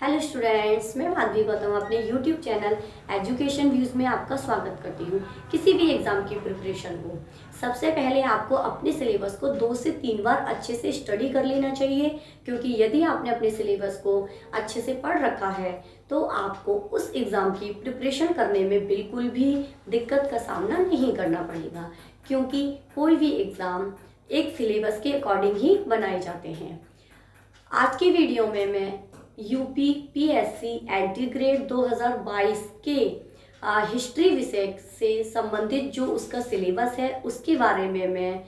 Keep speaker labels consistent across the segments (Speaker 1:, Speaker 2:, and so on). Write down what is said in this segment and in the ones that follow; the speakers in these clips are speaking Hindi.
Speaker 1: हेलो स्टूडेंट्स, मैं माधवी गौतम अपने यूट्यूब चैनल एजुकेशन व्यूज़ में आपका स्वागत करती हूँ। किसी भी एग्ज़ाम की प्रिपरेशन हो, सबसे पहले आपको अपने सिलेबस को 2 से 3 बार अच्छे से स्टडी कर लेना चाहिए, क्योंकि यदि आपने अपने सिलेबस को अच्छे से पढ़ रखा है तो आपको उस एग्ज़ाम की प्रिपरेशन करने में बिल्कुल भी दिक्कत का सामना नहीं करना पड़ेगा, क्योंकि कोई भी एग्ज़ाम एक सिलेबस के अकॉर्डिंग ही बनाए जाते हैं। आज की वीडियो में मैं यूपी पीएससी एंटी-ग्रेड 2022 के हिस्ट्री विषय से संबंधित जो उसका सिलेबस है उसके बारे में मैं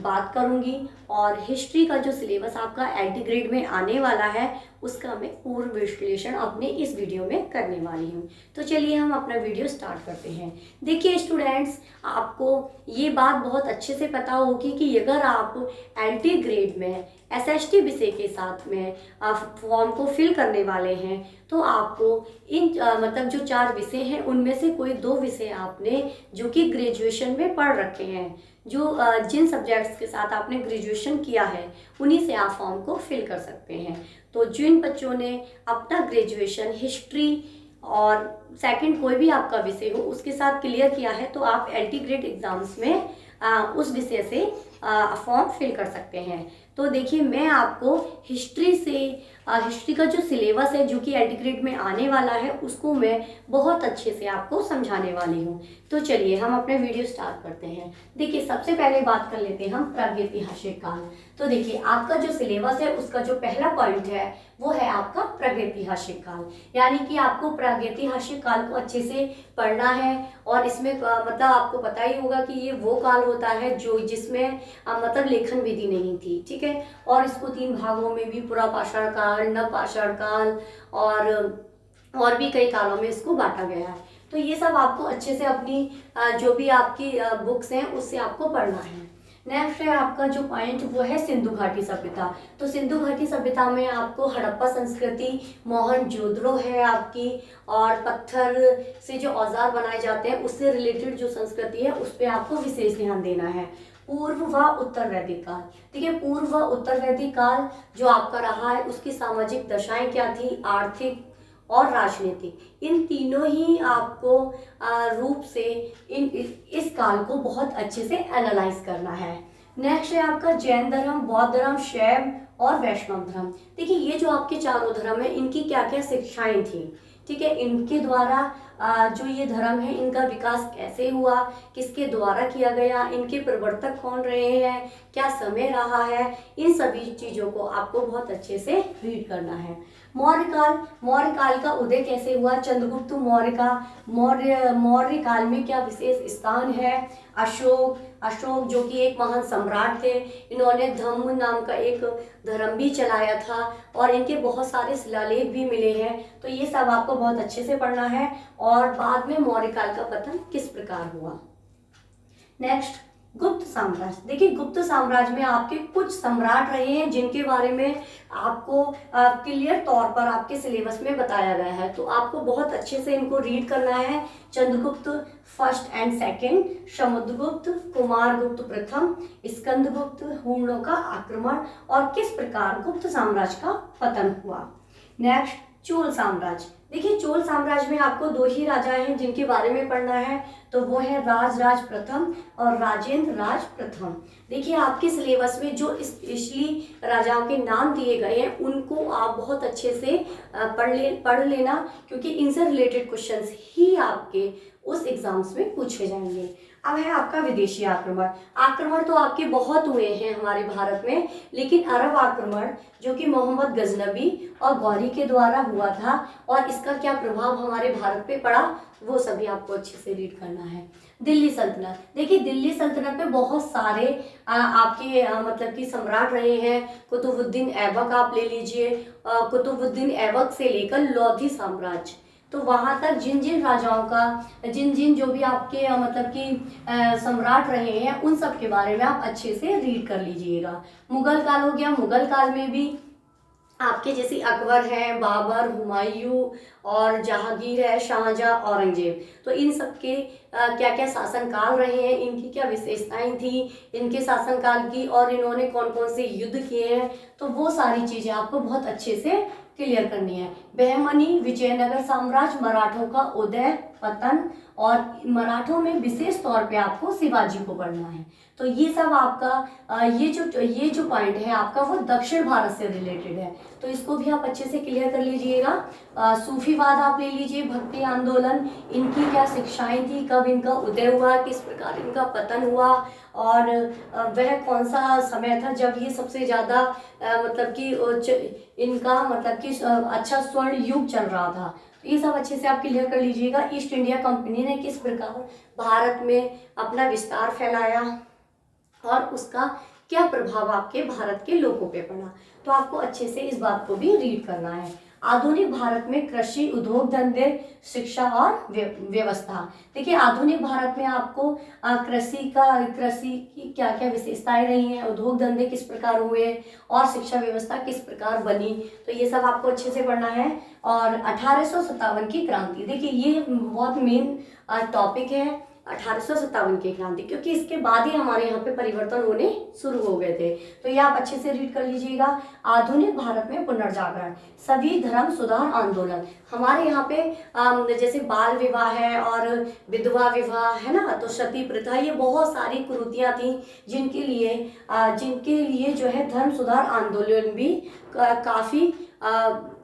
Speaker 1: बात करूंगी, और हिस्ट्री का जो सिलेबस आपका एंटी-ग्रेड में आने वाला है उसका मैं पूर्ण विश्लेषण अपने इस वीडियो में करने वाली हूँ। तो चलिए हम अपना वीडियो स्टार्ट करते हैं। देखिए स्टूडेंट्स, आपको ये बात बहुत अच्छे से पता होगी कि अगर आप एंटी-ग्रेड में एसएसटी विषय के साथ में फॉर्म को फिल करने वाले हैं तो आपको इन मतलब जो 4 विषय हैं उनमें से कोई 2 विषय आपने जो कि ग्रेजुएशन में पढ़ रखे हैं, जो जिन सब्जेक्ट्स के साथ आपने ग्रेजुएशन किया है उन्हीं से आप फॉर्म को फिल कर सकते हैं। तो जिन बच्चों ने अपना ग्रेजुएशन हिस्ट्री और सेकंड कोई भी आपका विषय हो उसके साथ क्लियर किया है तो आप एंटी-ग्रेड एग्जाम्स में उस विषय से फॉर्म फिल कर सकते हैं। तो देखिए, मैं आपको हिस्ट्री का जो सिलेबस है जो कि एंटी-ग्रेड में आने वाला है उसको मैं बहुत अच्छे से आपको समझाने वाली हूँ। तो चलिए हम अपने वीडियो स्टार्ट करते हैं। देखिए, सबसे पहले बात कर लेते हैं हम प्रागैतिहासिक काल। तो देखिए, आपका जो सिलेबस है उसका जो पहला पॉइंट है वो है आपका प्रागैतिहासिक काल, यानी कि आपको प्रागैतिहासिक काल को अच्छे से पढ़ना है। और इसमें मतलब आपको पता ही होगा कि ये वो काल होता है जो जिसमें मतलब लेखन विधि नहीं थी, ठीक है। और इसको 3 भागों में भी पुरापाषाण काल, नवपाषाण काल और भी कई कालों में इसको बांटा गया है। तो ये सब आपको अच्छे से अपनी जो भी आपकी बुक्स हैं उससे आपको पढ़ना है। नेक्स्ट है आपका जो पॉइंट वो है सिंधु घाटी सभ्यता। तो सिंधु घाटी सभ्यता में आपको हड़प्पा संस्कृति, मोहनजोदड़ो है आपकी, और पत्थर से जो औजार बनाए जाते हैं उससे रिलेटेड जो संस्कृति है उस पर आपको विशेष ध्यान देना है। पूर्व व उत्तर वैदिक काल, ठीक है। पूर्व व उत्तर वैदिक काल जो आपका रहा है उसकी सामाजिक दशाएं क्या थी, आर्थिक और राजनीतिक, इन तीनों ही आपको रूप से इस काल को बहुत अच्छे से एनालाइज करना है। नेक्स्ट है आपका जैन धर्म, बौद्ध धर्म, शैव और वैष्णव धर्म। देखिए, ये जो आपके चारों धर्म है इनकी क्या क्या शिक्षाएं थी, ठीक है। इनके द्वारा जो ये धर्म है इनका विकास कैसे हुआ, किसके द्वारा किया गया, इनके प्रवर्तक कौन रहे हैं, क्या समय रहा है, इन सभी चीज़ों को आपको बहुत अच्छे से रीड करना है। मौर्य काल का उदय कैसे हुआ, चंद्रगुप्त मौर्य का मौर्य काल में क्या विशेष स्थान है। अशोक जो कि एक महान सम्राट थे, इन्होंने धम्म नाम का एक धर्म भी चलाया था और इनके बहुत सारे शिलालेख भी मिले हैं। तो ये सब आपको बहुत अच्छे से पढ़ना है। और बाद में मौर्य काल का पतन किस प्रकार हुआ। नेक्स्ट, गुप्त साम्राज्य। देखिए, गुप्त साम्राज्य में आपके कुछ सम्राट रहे हैं जिनके बारे में आपको क्लियर तौर पर आपके सिलेबस में बताया गया है, तो आपको बहुत अच्छे से इनको रीड करना है। Chandragupta first and second, Samudragupta, Kumaragupta प्रथम, स्कंदगुप्त, हुणों का आक्रमण और किस प्रकार गुप्त साम्राज्य का पतन हुआ। नेक्स्ट, चोल साम्राज्य। देखिए, चोल साम्राज्य में आपको 2 ही राजा हैं जिनके बारे में पढ़ना है, तो वो है राजराज प्रथम और राजेंद्र राज प्रथम। देखिए, आपके सिलेबस में जो स्पेशली राजाओं के नाम दिए गए हैं उनको आप बहुत अच्छे से पढ़ लेना, क्योंकि इनसे रिलेटेड क्वेश्चंस ही आपके उस एग्जाम्स में पूछे जाएंगे। अब है आपका विदेशी आक्रमण तो आपके बहुत हुए हैं हमारे भारत में, लेकिन अरब आक्रमण जो कि मोहम्मद गजनबी और गौरी के द्वारा हुआ था और इसका क्या प्रभाव हमारे भारत पे पड़ा वो सभी आपको अच्छे से रीड करना है। दिल्ली सल्तनत। देखिए, दिल्ली सल्तनत में बहुत सारे आपके मतलब कि सम्राट रहे हैं। कुतुबुद्दीन ऐबक आप ले लीजिए, कुतुबुद्दीन ऐबक से लेकर लोधी साम्राज्य, तो वहाँ तक जिन राजाओं का जिन जो भी आपके मतलब कि सम्राट रहे हैं उन सब के बारे में आप अच्छे से रीड कर लीजिएगा। मुगल काल हो गया, मुगल काल में भी आपके जैसे अकबर है, बाबर, हुमायूं और जहांगीर है, शाहजहां, औरंगजेब, तो इन सब के क्या क्या शासनकाल रहे हैं, इनकी क्या विशेषताएं थी इनके शासनकाल की, और इन्होंने कौन कौन से युद्ध किए हैं, तो वो सारी चीज़ें आपको बहुत अच्छे से क्लियर करनी है। बहमनी, विजयनगर साम्राज्य, मराठों का उदय पतन, और मराठों में विशेष तौर पे आपको शिवाजी को पढ़ना है। तो ये सब आपका ये जो पॉइंट है आपका वो दक्षिण भारत से रिलेटेड है, तो इसको भी आप अच्छे से क्लियर कर लीजिएगा। सूफीवाद आप ले लीजिए, भक्ति आंदोलन, इनकी क्या शिक्षाएं थी, कब इनका उदय हुआ, किस प्रकार इनका पतन हुआ, और वह कौन सा समय था जब ये सबसे ज़्यादा मतलब कि इनका मतलब कि अच्छा स्वर्ण युग चल रहा था। तो ये सब अच्छे से आप क्लियर कर लीजिएगा। ईस्ट इंडिया कंपनी ने किस प्रकार भारत में अपना विस्तार फैलाया और उसका क्या प्रभाव आपके भारत के लोगों पे पड़ा, तो आपको अच्छे से इस बात को भी रीड करना है। आधुनिक भारत में कृषि, उद्योग धंधे, शिक्षा और व्यवस्था। देखिए आधुनिक भारत में आपको कृषि की क्या क्या विशेषताएं रही हैं, उद्योग धंधे किस प्रकार हुए और शिक्षा व्यवस्था किस प्रकार बनी, तो ये सब आपको अच्छे से पढ़ना है। और 1857 की क्रांति, देखिए ये बहुत मेन टॉपिक है 1857 की क्रांति, क्योंकि इसके बाद ही हमारे यहाँ पे परिवर्तन होने शुरू हो गए थे, तो ये आप अच्छे से रीड कर लीजिएगा। आधुनिक भारत में पुनर्जागरण, सभी धर्म सुधार आंदोलन, हमारे यहाँ पे जैसे बाल विवाह है और विधवा विवाह है ना, तो सती प्रथा, ये बहुत सारी कुरीतियाँ थी जिनके लिए जो है धर्म सुधार आंदोलन भी काफ़ी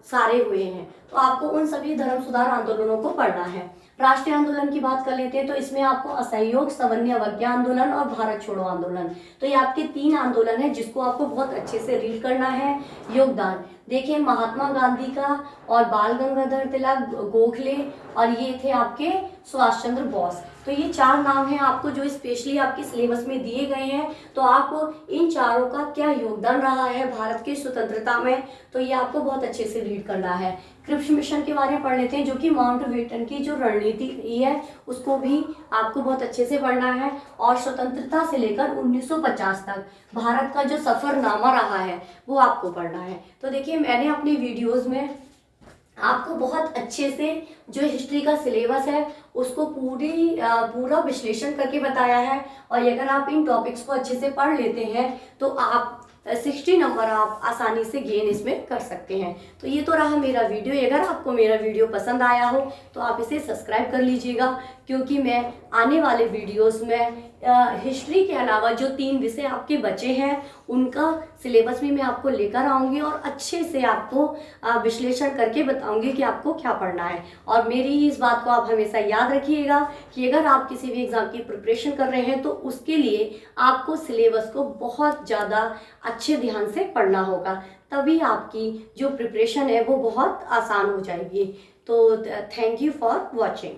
Speaker 1: सारे हुए हैं, तो आपको उन सभी धर्म सुधार आंदोलनों को पढ़ना है। राष्ट्रीय आंदोलन की बात कर लेते हैं, तो इसमें आपको असहयोग, सवर्णीय अवज्ञा आंदोलन और भारत छोड़ो आंदोलन, तो ये आपके 3 आंदोलन है जिसको आपको बहुत अच्छे से रीड करना है। योगदान, देखिए महात्मा गांधी का और बाल गंगाधर तिलक, गोखले, और ये थे आपके सुभाष चंद्र बोस, तो ये 4 नाम हैं आपको जो स्पेशली आपके सिलेबस में दिए गए हैं, तो आप इन चारों का क्या योगदान रहा है भारत की स्वतंत्रता में, तो ये आपको बहुत अच्छे से रीड करना है। क्रिप्स मिशन के बारे में पढ़ लेते हैं, जो कि माउंटबेटन की जो रणनीति रही है उसको भी आपको बहुत अच्छे से पढ़ना है। और स्वतंत्रता से लेकर 1950 तक भारत का जो सफरनामा रहा है वो आपको पढ़ना है। तो देखिए मैंने अपनी वीडियोस में आपको बहुत अच्छे से जो हिस्ट्री का सिलेबस है उसको पूरा विश्लेषण करके बताया है, और अगर आप इन टॉपिक्स को अच्छे से पढ़ लेते हैं तो आप 60 नंबर आप आसानी से गेन इसमें कर सकते हैं। तो ये तो रहा मेरा वीडियो। अगर आपको मेरा वीडियो पसंद आया हो तो आप इसे सब्सक्राइब कर लीजिएगा, क्योंकि मैं आने वाले वीडियोस में हिस्ट्री के अलावा जो 3 विषय आपके बचे हैं उनका सिलेबस भी मैं आपको लेकर आऊँगी और अच्छे से आपको विश्लेषण करके बताऊँगी कि आपको क्या पढ़ना है। और मेरी इस बात को आप हमेशा याद रखिएगा कि अगर आप किसी भी एग्ज़ाम की प्रिपरेशन कर रहे हैं तो उसके लिए आपको सिलेबस को बहुत ज़्यादा अच्छे ध्यान से पढ़ना होगा, तभी आपकी जो प्रिपरेशन है वो बहुत आसान हो जाएगी। तो थैंक यू फॉर वॉचिंग।